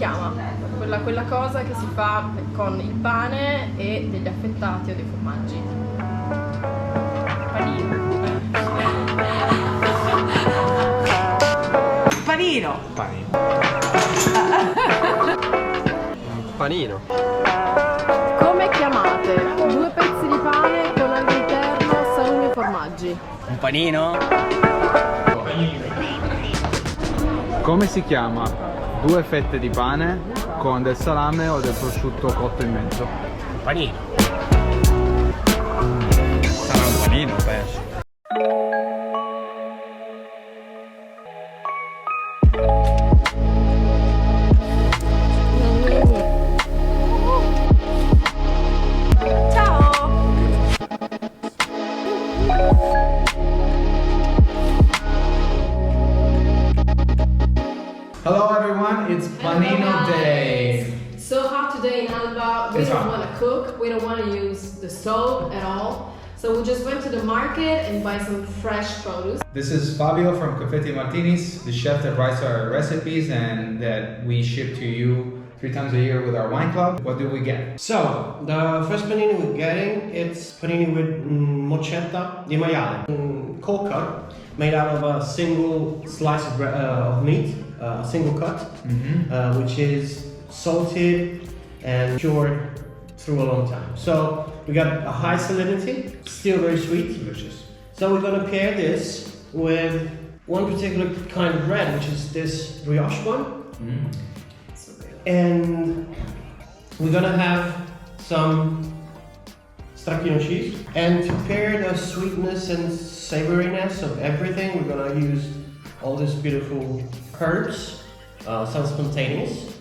chiama? Quella cosa che si fa con il pane e degli affettati o dei formaggi. Panino. Panino. Panino. Come chiamate 2 pezzi di pane con all'interno salumi e formaggi? Un panino? Come si chiama 2 fette di pane con del salame o del prosciutto cotto in mezzo? Un panino. Sarà un panino, penso. Hello everyone, it's Panino Day. So hot today in Alba, we It's don't hot. want to cook, we don't want to use the stove at all. So we just went to the market and buy some fresh produce. This is Fabio from Caffetti Martinis, the chef that writes our recipes and that we ship to you 3 times a year with our wine club. What do we get? So, the first panini we're getting, it's panini with Mocetta di maiale. Cold cut, made out of a single slice of meat, a single cut, which is salted and cured through a long time. So, we got a high salinity, still very sweet. Delicious. So we're gonna pair this with one particular kind of bread, which is this brioche one. And we're gonna have some stracchino cheese. And to pair the sweetness and savoriness of everything, we're gonna use all these beautiful herbs, some spontaneous,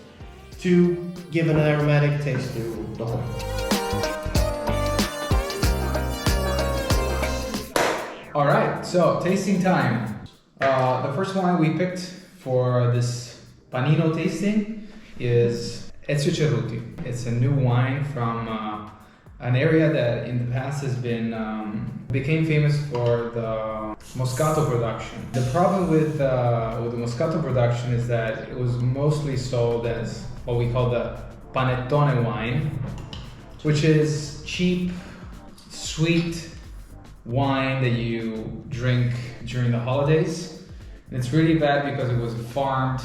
to give an aromatic taste to the whole. All right, so tasting time. The first wine we picked for this Panino tasting is Ezio Cerruti. It's a new wine from an area that in the past has been became famous for the Moscato production. The problem with the Moscato production is that it was mostly sold as what we call the panettone wine, which is cheap, sweet wine that you drink during the holidays. And it's really bad because it was farmed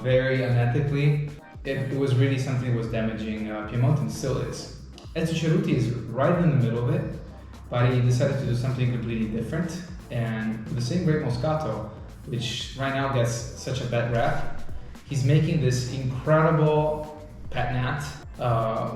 very unethically. It was really something that was damaging Piemonte and still is. Ezio Cerruti is right in the middle of it, but he decided to do something completely different. And with the same grape Moscato, which right now gets such a bad rap, he's making this incredible pet-nat.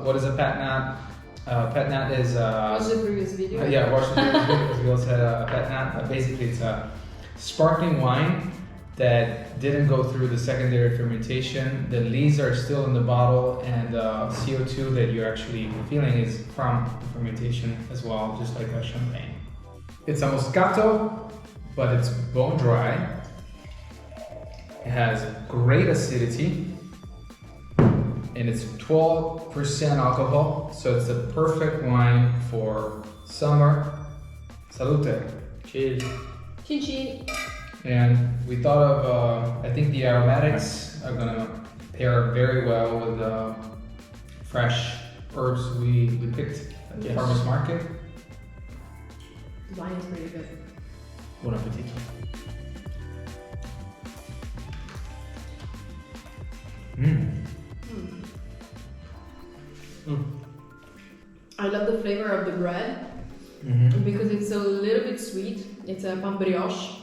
What is a pet-nat? Pet-nat is... Watch the previous video. Yeah, watch the previous video because we also had a pet-nat. Basically, it's a sparkling wine that didn't go through the secondary fermentation. The lees are still in the bottle, and the CO2 that you're actually feeling is from the fermentation as well, just like a champagne. It's a Moscato, but it's bone dry. It has great acidity, and it's 12% alcohol, so it's the perfect wine for summer. Salute! Cheers. Chin chin. And we thought of, I think the aromatics are gonna pair very well with the fresh herbs we picked at the farmer's market. The wine is pretty good. Buon appetito. I love the flavor of the bread because it's a little bit sweet. It's a pan brioche.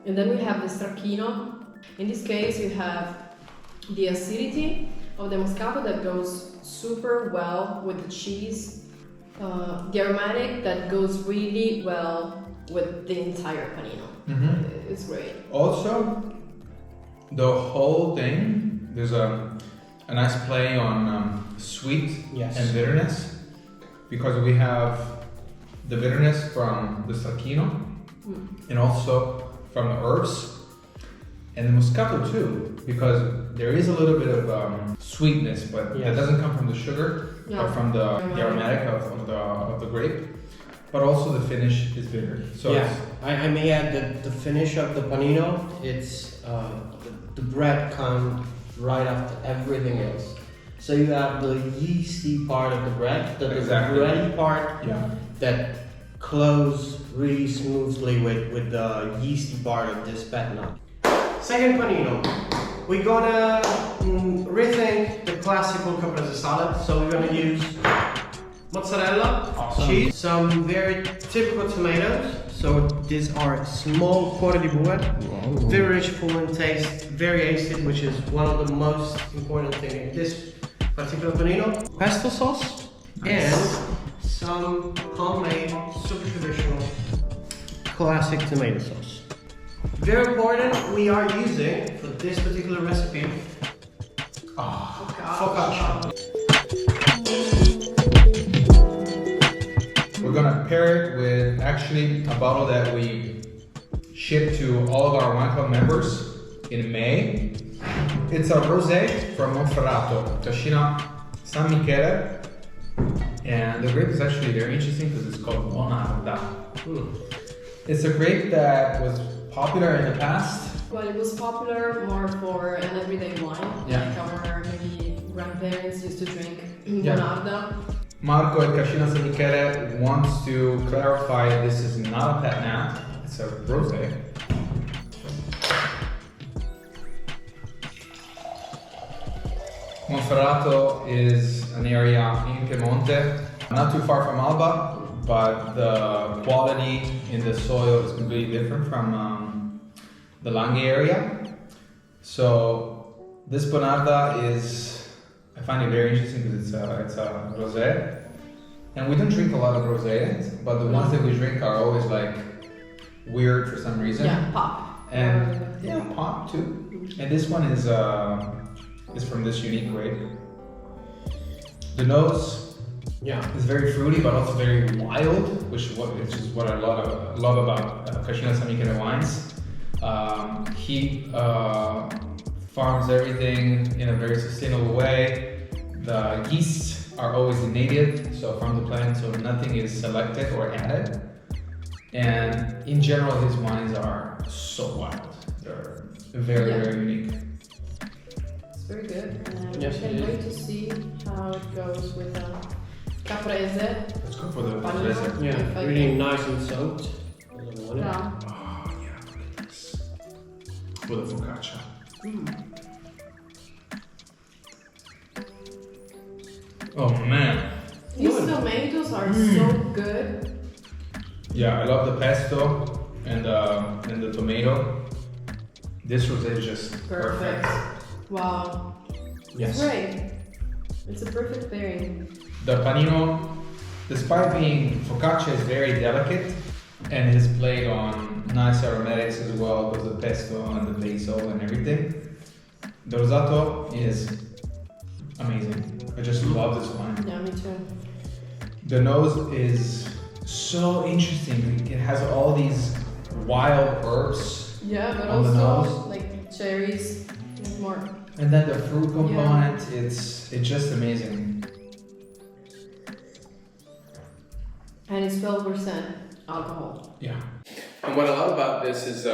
And then we have the stracchino. In this case, you have the acidity of the Moscato that goes super well with the cheese. The aromatic that goes really well with the entire panino. It's great. Also, the whole thing, there's a nice play on sweet and bitterness, because we have the bitterness from the stracchino and also from the herbs, and the Moscato too, because there is a little bit of sweetness, but that doesn't come from the sugar or from the aromatic of the grape, but also the finish is bitter. So I may add that the finish of the panino, it's the bread right after everything else. So you have the yeasty part of the bread, the bready part that close really smoothly with the yeasty part of this pet-nat. Second panino, we're gonna rethink the classical Caprese salad. So we're gonna use mozzarella, cheese, some very typical tomatoes. So these are small quantity bread, very rich, full in taste, very acid, which is one of the most important things in this particular panino. Pesto sauce and some homemade, super traditional, classic tomato sauce. Very important, we are using for this particular recipe focaccia. We're gonna pair it with actually a bottle that we shipped to all of our wine club members in May. It's a Rosé from Monferrato, Cascina San Michele. And the grape is actually very interesting because it's called Bonaria. It's a grape that was popular in the past. Well, it was popular more for an everyday wine. Yeah. Like our maybe grandparents used to drink Bonaria. Marco at Cascina San Michele wants to clarify this is not a pet-nat, it's a rosé. Monferrato is an area in Piemonte, not too far from Alba, but the quality in the soil is completely different from the Langhe area. So this Bonaria is, I find it very interesting because it's a rosé, and we don't drink a lot of rosés, but the ones that we drink are always like weird for some reason. Yeah, pop. And pop too. And this one is from this unique grape. The nose is very fruity, but also very wild, which is what I love about Cascina San Michele wines. He farms everything in a very sustainable way. The yeasts are always native, so from the plant, so nothing is selected or added. And in general, his wines are so wild. They're very, very unique. It's very good. And Yes, I can't wait to see how it goes with Caprese. Let's go for the Panino. dessert. Yeah, really nice and soaked. Yeah. Oh yeah, look at this. With a focaccia. Oh man. These tomatoes are so good. Yeah, I love the pesto and the tomato. This rosé is just perfect. Wow. Yes. It's great. It's a perfect pairing. The panino, despite being focaccia, is very delicate and is played on nice aromatics as well with the pesto and the basil and everything. The rosato is amazing. I just love this wine. Yeah, me too. The nose is so interesting. It has all these wild herbs. Yeah, but on the also nose. like cherries and more. And then the fruit component, it's just amazing. And it's 12% alcohol. Yeah. And what I love about this is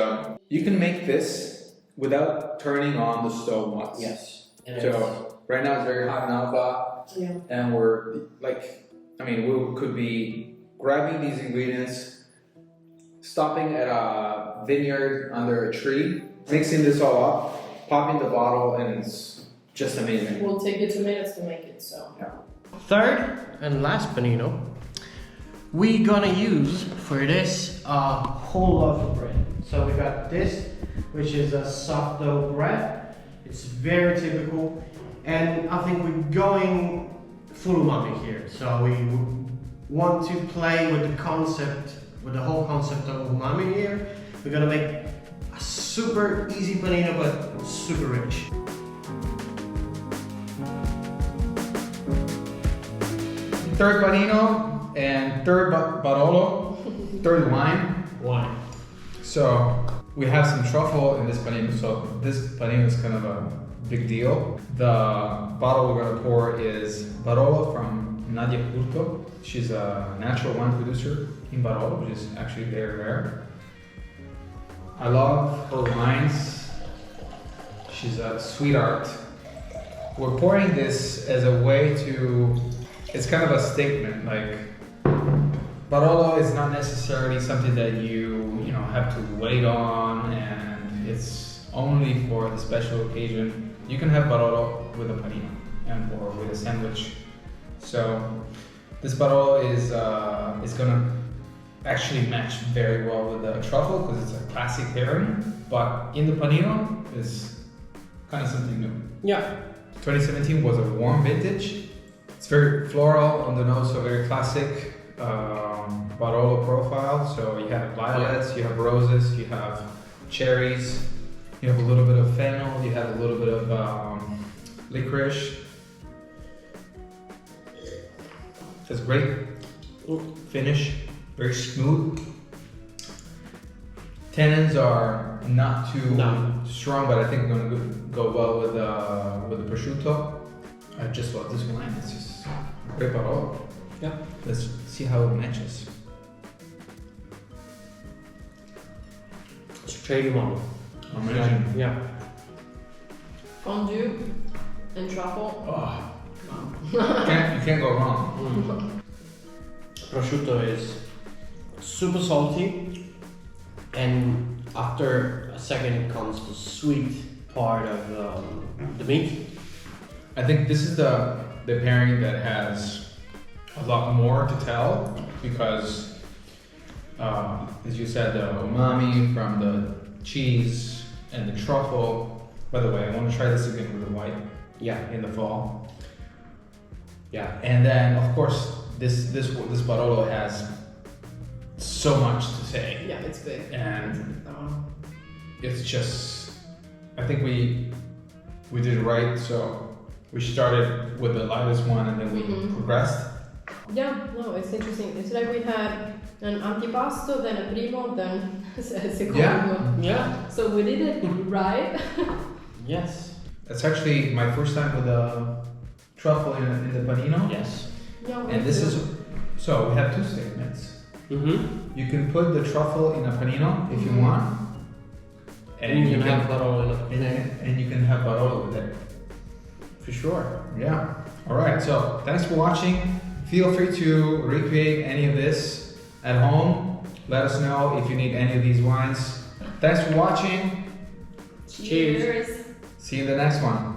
you can make this without turning on the stove once. Yes. So right now it's very hot in Alba, and we're like, we could be grabbing these ingredients, stopping at a vineyard under a tree, mixing this all up, popping the bottle, and it's just amazing. We'll take you 2 minutes to make it, so. Yeah. Third and last panino, we're gonna use for this a whole loaf of bread. So we got this, which is a soft dough bread. It's very typical, and I think we're going full umami here. So we want to play with the concept, with the whole concept of umami here. We're gonna make a super easy panino, but super rich. Third panino and third Barolo, third wine. Wine. So we have some truffle in this panino. So this panino is kind of a big deal. The bottle we're gonna pour is Barolo from Nadia Curto. She's a natural wine producer in Barolo, which is actually very rare. I love her wines. She's a sweetheart. we're pouring this as a way to, it's kind of a statement, like Barolo is not necessarily something that you know have to wait on, and it's only for the special occasion. You can have Barolo with a panino and or with a sandwich. So this Barolo is gonna actually match very well with the truffle because it's a classic pairing, but in the panino is kind of something new. Yeah. 2017 was a warm vintage. It's very floral on the nose, so very classic Barolo profile. So you have violets, you have roses, you have cherries, you have a little bit of fennel, you have a little bit of licorice. It's great finish, very smooth. Tannins are not too strong, but I think they're gonna go well with the prosciutto. I just love this wine. It's just great Barolo. Yeah. Let's see how it matches. Straight one. Amazing. Yeah. Fondue and truffle. Oh. You can't go wrong. Prosciutto is super salty, and after a second comes the sweet part of the meat. I think this is the pairing that has a lot more to tell because, as you said, the umami from the cheese and the truffle. By the way, I want to try this again with the white. Yeah. In the fall. Yeah. And then, of course, this Barolo has so much to say. Yeah, it's big. And it's just, I think we did it right. So we started with the lightest one and then we progressed. Yeah, no, it's interesting. It's like we had an antipasto, then a primo, then a secondo. Yeah. So we did it right. Yes. That's actually my first time with the truffle in the panino. Yes. Yeah, And this is, so we have two statements. Mm-hmm. You can put the truffle in a panino if you want. And you can have Barolo in it. And you can have Barolo with it. For sure. Yeah. All right. So thanks for watching. Feel free to recreate any of this at home. Let us know if you need any of these wines. Thanks for watching. Cheers. See you in the next one.